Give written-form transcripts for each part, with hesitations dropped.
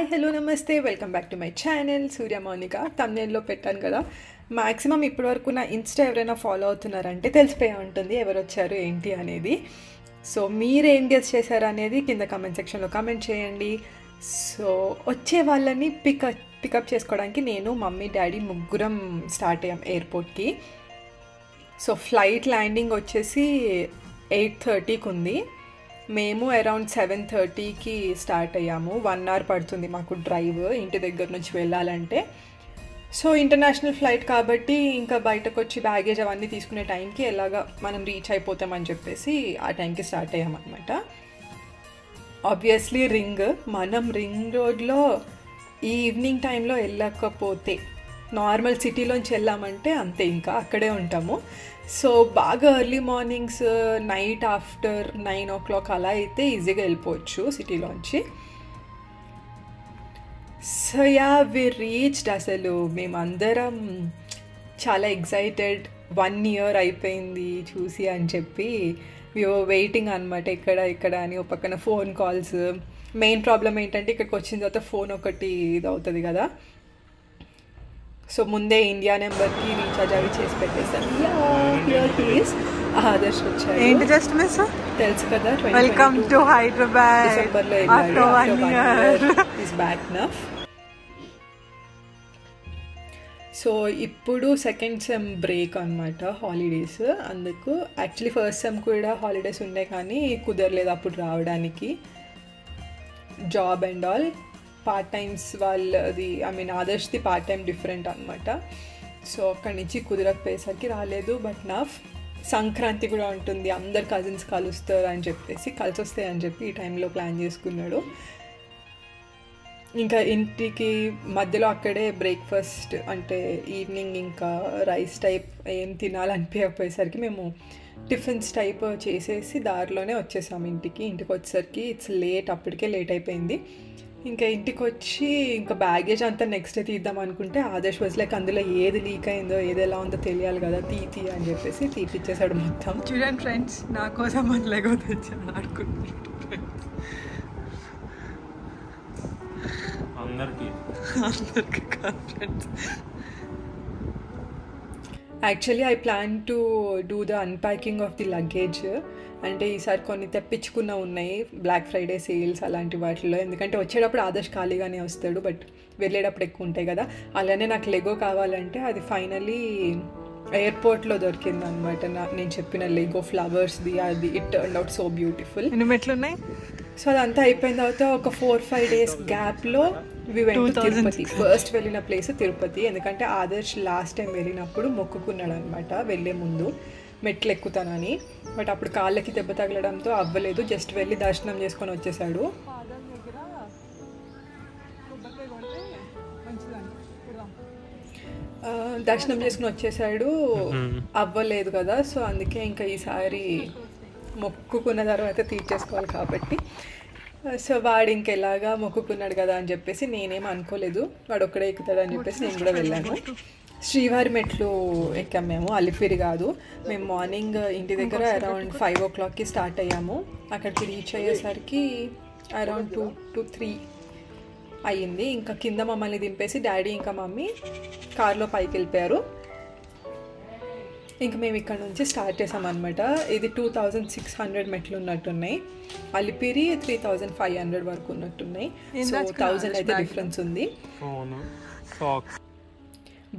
Hi hello నమస్తే welcome back to my channel Surya Mounika. తమ్నెయిల్లో పెట్టాను కదా, మ్యాక్సిమం ఇప్పటివరకు నా ఇన్స్టా ఎవరైనా ఫాలో అవుతున్నారంటే తెలిసిపోయి ఉంటుంది ఎవరు వచ్చారు ఏంటి అనేది. సో మీరు ఏం గెస్ చేశారు అనేది కింద కామెంట్ సెక్షన్లో కామెంట్ చేయండి. సో వచ్చే వాళ్ళని పికప్ చేసుకోవడానికి నేను మమ్మీ డాడీ ముగ్గురం స్టార్ట్ అయ్యాం ఎయిర్పోర్ట్కి. సో ఫ్లైట్ ల్యాండింగ్ వచ్చేసి 8:30కి ఉంది. మేము అరౌండ్ 7:30కి స్టార్ట్ అయ్యాము. 1 hour పడుతుంది మాకు డ్రైవ్ ఇంటి దగ్గర నుంచి వెళ్ళాలంటే. సో ఇంటర్నేషనల్ ఫ్లైట్ కాబట్టి ఇంకా బయటకు వచ్చి బ్యాగేజ్ అవన్నీ తీసుకునే టైంకి ఎలాగా మనం రీచ్ అయిపోతామని చెప్పేసి ఆ టైంకి స్టార్ట్ అయ్యామన్నమాట. ఆబ్వియస్లీ మనం రింగ్ రోడ్లో ఈ ఈవినింగ్ టైంలో వెళ్ళకపోతే, నార్మల్ సిటీలోంచి వెళ్ళామంటే అంతే, ఇంకా అక్కడే ఉంటాము. సో బాగా early mornings night after 9 o'clock అలా అయితే ఈజీగా వెళ్ళిపోవచ్చు సిటీలోంచి. So yeah we reached. అసలు మేమందరం చాలా ఎక్సైటెడ్. 1 year అయిపోయింది చూసి అని చెప్పి వి వర్ వెయిటింగ్ అనమాట, ఇక్కడ అని. ఒక పక్కన ఫోన్ కాల్స్. మెయిన్ ప్రాబ్లం ఏంటంటే ఇక్కడికి వచ్చిన తర్వాత ఫోన్ ఒకటి ఇది అవుతుంది కదా. సో ముందే ఇండియా నెంబర్కి రీఛార్జ్ అవి చేసి పెట్టేసాను. ఆదర్శ్ వచ్చారు. ఏంటి జస్ట్ మిస్ తెలుసు కదా, వెల్కమ్ టు హైదరాబాద్ డిసెంబర్లో after 1 year. Is back enough. So ఇప్పుడు సెకండ్ సెమ్ బ్రేక్ అనమాట, హాలిడేస్. అందుకు యాక్చువల్లీ ఫస్ట్ సెమ్ కూడా హాలిడేస్ ఉండే కానీ కుదరలేదు అప్పుడు రావడానికి. Job and all part times వాళ్ళది, ఆదర్శ్ది పార్ట్ టైం డిఫరెంట్ అనమాట. సో అక్కడి నుంచి కుదరకపోయేసరికి రాలేదు. బట్ నా సంక్రాంతి కూడా ఉంటుంది, అందరు కజిన్స్ కలుస్తారు అని చెప్పేసి, కలిసి వస్తాయని చెప్పి ఈ టైంలో ప్లాన్ చేసుకున్నాడు. ఇంకా ఇంటికి మధ్యలో అక్కడే బ్రేక్ఫాస్ట్ అంటే ఈవినింగ్ ఇంకా రైస్ టైప్ ఏం తినాలనిపించకపోయేసరికి మేము టిఫిన్స్ టైప్ చేసేసి దారిలోనే వచ్చేసాము ఇంటికి. వచ్చేసరికి ఇట్స్ లేట్, అప్పటికే లేట్ అయిపోయింది. ఇంకా ఇంటికి వచ్చి ఇంకా బ్యాగేజ్ అంతా నెక్స్ట్ డే తీద్దాం అనుకుంటే ఆదర్శ్ వాజ్ లైక్ అందులో ఏది లీక్ అయిందో ఏది ఎలా ఉందో తెలియాలి కదా, తీ అని చెప్పేసి తీపిచ్చేసాడు మొత్తం. చూడండి ఫ్రెండ్స్, నా కోసం మన లెగో తెచ్చాను, ఆడుకుంటున్నాడు. అందరికీ కాదు friends. Actually I plan to do the unpacking of the luggage. అంటే ఈసారి కొన్ని తెప్పించుకున్న ఉన్నాయి బ్లాక్ ఫ్రైడే సేల్స్ అలాంటి వాటిలో. ఎందుకంటే వచ్చేటప్పుడు ఆదర్శ్ ఖాళీగానే వస్తాడు, బట్ వెళ్ళేటప్పుడు ఎక్కువ ఉంటాయి కదా. అలానే నాకు లెగో కావాలంటే అది ఫైనలీ ఎయిర్పోర్ట్లో దొరికింది అనమాట. నేను చెప్పిన లెగో ఫ్లవర్స్ది, అది it turn out so beautiful. ఎన్ని మెట్లు ఉన్నాయి? సో అదంతా అయిపోయిన తర్వాత ఒక 4-5 days గ్యాప్లో we went to Tirupati. First వెళ్ళిన ప్లేస్ తిరుపతి. ఎందుకంటే ఆదర్శ్ లాస్ట్ టైం వెళ్ళినప్పుడు మొక్కుకున్నాడు అనమాట వెళ్ళే ముందు మెట్లు ఎక్కుతానని. బట్ అప్పుడు కాళ్ళకి దెబ్బ తగలడంతో అవ్వలేదు, జస్ట్ వెళ్ళి దర్శనం చేసుకొని వచ్చేసాడు. దర్శనం చేసుకుని వచ్చేసాడు, అవ్వలేదు కదా. సో అందుకే ఇంకా ఈసారి మొక్కుకున్న తర్వాత తీర్చేసుకోవాలి కాబట్టి, సో వాడు ఇంకెలాగా మొక్కుకున్నాడు కదా అని చెప్పేసి నేనేం అనుకోలేదు, వాడు ఒక్కడే ఎక్కుతాడు అని చెప్పేసి నేను కూడా వెళ్ళాను. శ్రీవారి మెట్లు ఎక్కాము మేము, అలిపిరి కాదు. మేము మార్నింగ్ ఇంటి దగ్గర అరౌండ్ 5 o'clockకి స్టార్ట్ అయ్యాము. అక్కడికి రీచ్ అయ్యేసరికి అరౌండ్ 2 to 3 అయ్యింది. ఇంకా కింద మమ్మల్ని దింపేసి డాడీ ఇంకా మమ్మీ కార్లో పైకి వెళ్ళిపోయారు. ఇంక మేము ఇక్కడ నుంచి స్టార్ట్ చేసామన్నమాట. ఇది 2600 మెట్లు ఉన్నట్టున్నాయి, అలిపిరి 3500 వరకు ఉన్నట్టున్నాయి. సో 1000 అయితే డిఫరెన్స్ ఉంది.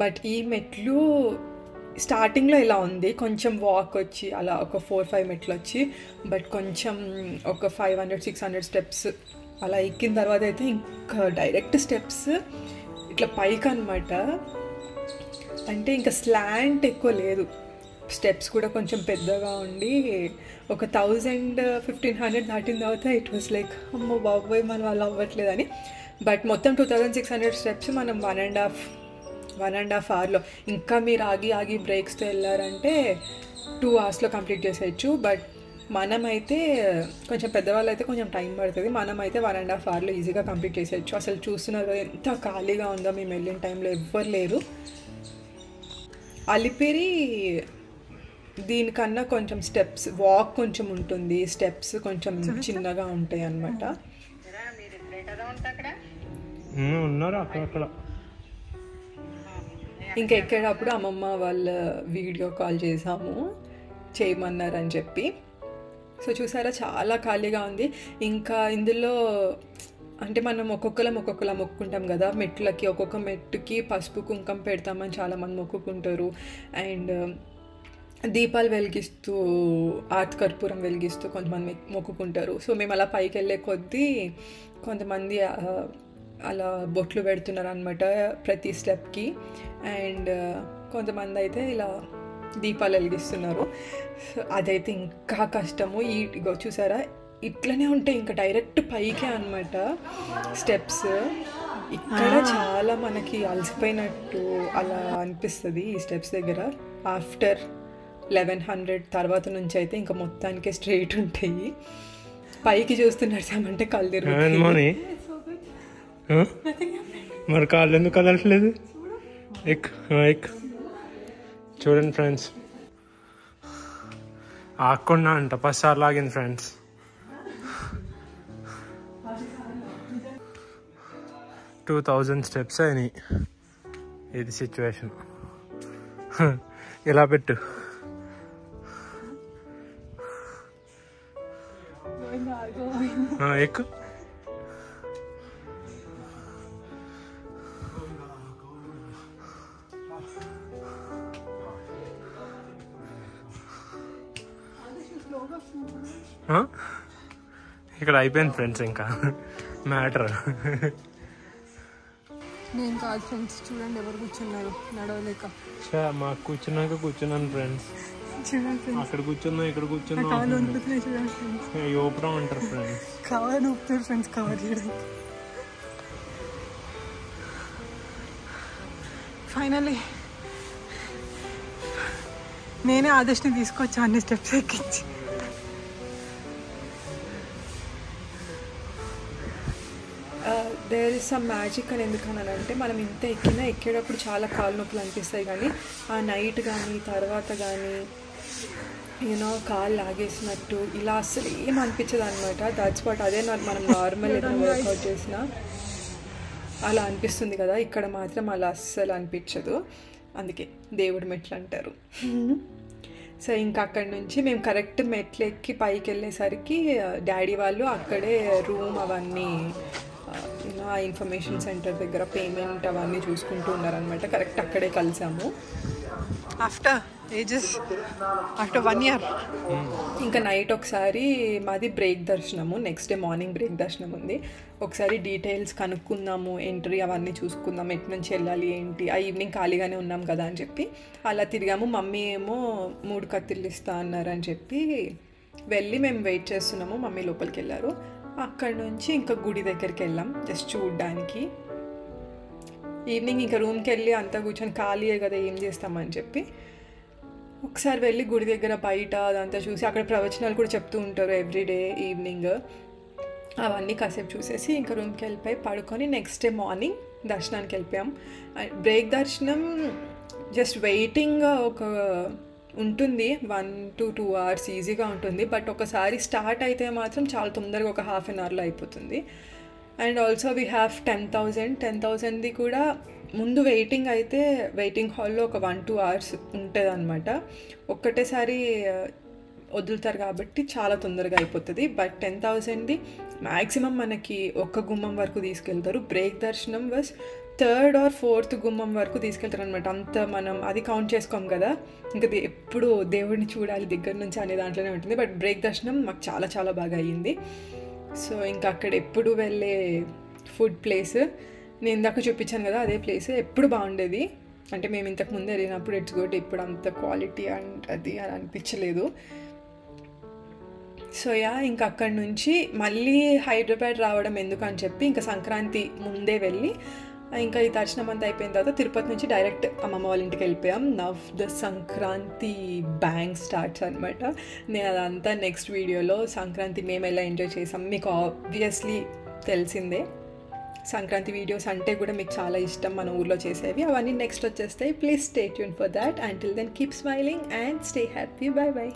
బట్ ఈ మెట్లు స్టార్టింగ్లో ఇలా ఉంది, కొంచెం వాక్ వచ్చి అలా ఒక 4-5 మెట్లు వచ్చి, బట్ కొంచెం ఒక 500-600 స్టెప్స్ అలా ఎక్కిన తర్వాత అయితే ఇంకా డైరెక్ట్ స్టెప్స్ ఇట్లా పైకి అనమాట. అంటే ఇంకా స్లాంట్ ఎక్కువ లేదు, స్టెప్స్ కూడా కొంచెం పెద్దగా ఉండి ఒక 1000-1500 దాటిన తర్వాత ఇట్ వాస్ లైక్ అమ్మో బాబోయ్ మనం అలా అవ్వట్లేదని. బట్ మొత్తం 2600 స్టెప్స్ మనం 1.5 hourలో, ఇంకా మీరు ఆగి బ్రేక్స్తో వెళ్ళారంటే 2 hours కంప్లీట్ చేసేయచ్చు. బట్ మనమైతే కొంచెం పెద్దవాళ్ళు అయితే కొంచెం టైం పడుతుంది, మనమైతే 1.5 hourలో ఈజీగా కంప్లీట్ చేసేయచ్చు. అసలు చూస్తున్నారు ఎంత ఖాళీగా ఉందో, మేము వెళ్ళిన టైంలో ఎవ్వరు లేరు. అలిపిరి దీనికన్నా కొంచెం స్టెప్స్ వాక్ కొంచెం ఉంటుంది, స్టెప్స్ కొంచెం చిన్నగా ఉంటాయి అన్నమాట. ఉన్నారు అక్కడక్కడ. ఇంకా ఎక్కేటప్పుడు అమ్మమ్మ వాళ్ళ వీడియో కాల్ చేసాము, చేయమన్నారని చెప్పి. సో చూసారా చాలా ఖాళీగా ఉంది. ఇంకా ఇందులో అంటే మనం ఒక్కొక్కరం మొక్కుకుంటాం కదా, మెట్లకి ఒక్కొక్క మెట్టుకి పసుపు కుంకం పెడతామని చాలామంది మొక్కుకుంటారు. అండ్ దీపాలు వెలిగిస్తూ ఆర్తి కర్పూరం వెలిగిస్తూ కొంతమంది మొక్కుకుంటారు. సో మేము అలా పైకి వెళ్ళే కొద్దీ కొంతమంది అలా బొట్లు పెడుతున్నారు అనమాట ప్రతి స్టెప్కి. అండ్ కొంతమంది అయితే ఇలా దీపాలు వెలిగిస్తున్నారు. సో అదైతే ఇంకా కష్టము. ఇగో చూసారా ఇట్లనే ఉంటాయి ఇంకా డైరెక్ట్ పైకే అనమాట స్టెప్స్. ఇక్కడ చాలా మనకి అలసిపోయినట్టు అలా అనిపిస్తుంది ఈ స్టెప్స్ దగ్గర. ఆఫ్టర్ 1100 తర్వాత నుంచి అయితే ఇంకా మొత్తానికి స్ట్రైట్ ఉంటాయి. పైకి చూస్తున్నట్టు కళ్ళు తిరుగుతాయి. మరి కాళ్ళు ఎందుకు కదలట్లేదు? చూడండి ఫ్రెండ్స్, ఆకుండా అంట 10 సార్లు ఆగింది ఫ్రెండ్స్. టూ 2000 స్టెప్స్ అయినాయి. ఇది సిచ్యువేషన్. ఇలా పెట్టు. ఎక్కు. ఇక్కడ అయిపోయింది ఫ్రెండ్స్ ఇంకా మ్యాటర్. నేను కాదు ఫ్రెండ్స్, చూడండి ఎవరు కూర్చున్నారు నడవలేక. మాకు కూర్చున్నాను ఫ్రెండ్స్. అక్కడ కూర్చున్నా ఇక్కడ కూర్చున్నా యోపడం అంటారు ఫ్రెండ్స్. కావాలని ఊపుతారు ఫ్రెండ్స్ కవర్ చేయడానికి. ఫైనల్లీ నేనే ఆదర్శని తీసుకొచ్చా అన్ని స్టెప్స్ ఎక్కించి. దేర్ ఇస్ సమ్ మ్యాజిక్ అని ఎందుకన్నానంటే, మనం ఇంత ఎక్కేటప్పుడు చాలా కాళ్ళు నొప్పులు అనిపిస్తాయి, కానీ ఆ నైట్ కానీ తర్వాత కానీ కాళ్ళు లాగేసినట్టు ఇలా అసలు ఏం అనిపించదు అనమాట. That's what. అదే మనం నార్మల్ ఏదైనా వర్కౌట్ చేసినా అలా అనిపిస్తుంది కదా, ఇక్కడ మాత్రం అలా అస్సలు అనిపించదు. అందుకే దేవుడి మెట్లు అంటారు. సో ఇంకా అక్కడి నుంచి మేము కరెక్ట్ మెట్లు ఎక్కి పైకి వెళ్ళేసరికి డాడీ వాళ్ళు అక్కడే రూమ్ అవన్నీ ఆ ఇన్ఫర్మేషన్ సెంటర్ దగ్గర పేమెంట్ అవన్నీ చూసుకుంటూ ఉన్నారనమాట. కరెక్ట్ అక్కడే కలిసాము. After 1 year. ఇంకా నైట్ ఒకసారి మాది బ్రేక్ దర్శనము, నెక్స్ట్ డే మార్నింగ్ బ్రేక్ దర్శనం ఉంది. ఒకసారి డీటెయిల్స్ కనుక్కుందాము, ఎంట్రీ అవన్నీ చూసుకుందాం, ఎటు నుంచి వెళ్ళాలి ఏంటి. ఆ ఈవినింగ్ ఖాళీగానే ఉన్నాం కదా అని చెప్పి అలా తిరిగాము. మమ్మీ ఏమో 3 కత్తిర్లు ఇస్తా అన్నారని చెప్పి వెళ్ళి మేము వెయిట్ చేస్తున్నాము. మమ్మీ లోపలికి వెళ్ళారు. అక్కడ నుంచి ఇంకా గుడి దగ్గరికి వెళ్ళాం జస్ట్ చూడ్డానికి. ఈవినింగ్ ఇంకా రూమ్కి వెళ్ళి అంతా కూర్చొని ఖాళీయే కదా ఏం చేస్తామని చెప్పి ఒకసారి వెళ్ళి గుడి దగ్గర బయట అదంతా చూసి, అక్కడ ప్రవచనాలు కూడా చెప్తూ ఉంటారు ఎవ్రీడే ఈవినింగ్. అవన్నీ కాసేపు చూసేసి ఇంకా రూమ్కి వెళ్ళిపోయి పడుకొని నెక్స్ట్ డే మార్నింగ్ దర్శనానికి వెళ్ళిపోయాం. బ్రేక్ దర్శనం జస్ట్ వెయిటింగ్ ఒక ఉంటుంది 1 to 2 hours ఈజీగా ఉంటుంది. బట్ ఒకసారి స్టార్ట్ అయితే మాత్రం చాలా తొందరగా ఒక ½ an hourలో అయిపోతుంది. అండ్ ఆల్సో వీ హ్యావ్ 10,000ది కూడా ముందు వెయిటింగ్ అయితే వెయిటింగ్ హాల్లో ఒక 1-2 hours ఉంటుంది అనమాట. ఒక్కటేసారి వదులుతారు కాబట్టి చాలా తొందరగా అయిపోతుంది. బట్ 10,000ది మ్యాక్సిమం మనకి ఒక్క గుమ్మం వరకు తీసుకెళ్తారు. బ్రేక్ దర్శనం వాజ్ 3rd or 4th గుమ్మం వరకు తీసుకెళ్తారు అనమాట. అంత మనం అది కౌంట్ చేసుకోం కదా, ఇంకా ఎప్పుడు దేవుడిని చూడాలి దగ్గర నుంచి అనే దాంట్లోనే ఉంటుంది. బట్ బ్రేక్ దర్శనం మాకు చాలా చాలా బాగా అయ్యింది. సో ఇంకా అక్కడ ఎప్పుడు వెళ్ళే ఫుడ్ ప్లేస్ నేను ఇందాక చూపించాను కదా, అదే ప్లేస్ ఎప్పుడు బాగుండేది. అంటే మేము ఇంతకు ముందు వెళ్ళినప్పుడు ఇట్స్ గుడ్, ఇప్పుడు అంత క్వాలిటీ అండ్ అది అని అనిపించలేదు. సో ఇంకా అక్కడి నుంచి మళ్ళీ హైదరాబాద్ రావడం ఎందుకు అని చెప్పి ఇంకా సంక్రాంతి ముందే వెళ్ళి ఇంకా ఈ దర్శనం అంతా అయిపోయిన తర్వాత తిరుపతి నుంచి డైరెక్ట్ అమ్మమ్మ వాళ్ళ ఇంటికి వెళ్ళిపోయాం. Now the Sankranti bang starts అనమాట. నేను అదంతా నెక్స్ట్ వీడియోలో సంక్రాంతి మేము ఎలా ఎంజాయ్ చేసాం మీకు ఆబ్వియస్లీ తెలిసిందే. సంక్రాంతి వీడియోస్ అంటే కూడా మీకు చాలా ఇష్టం మన ఊర్లో చేసేవి, అవన్నీ నెక్స్ట్ వచ్చేస్తాయి. Please stay tuned for that. Until then keep smiling and stay happy. Bye bye.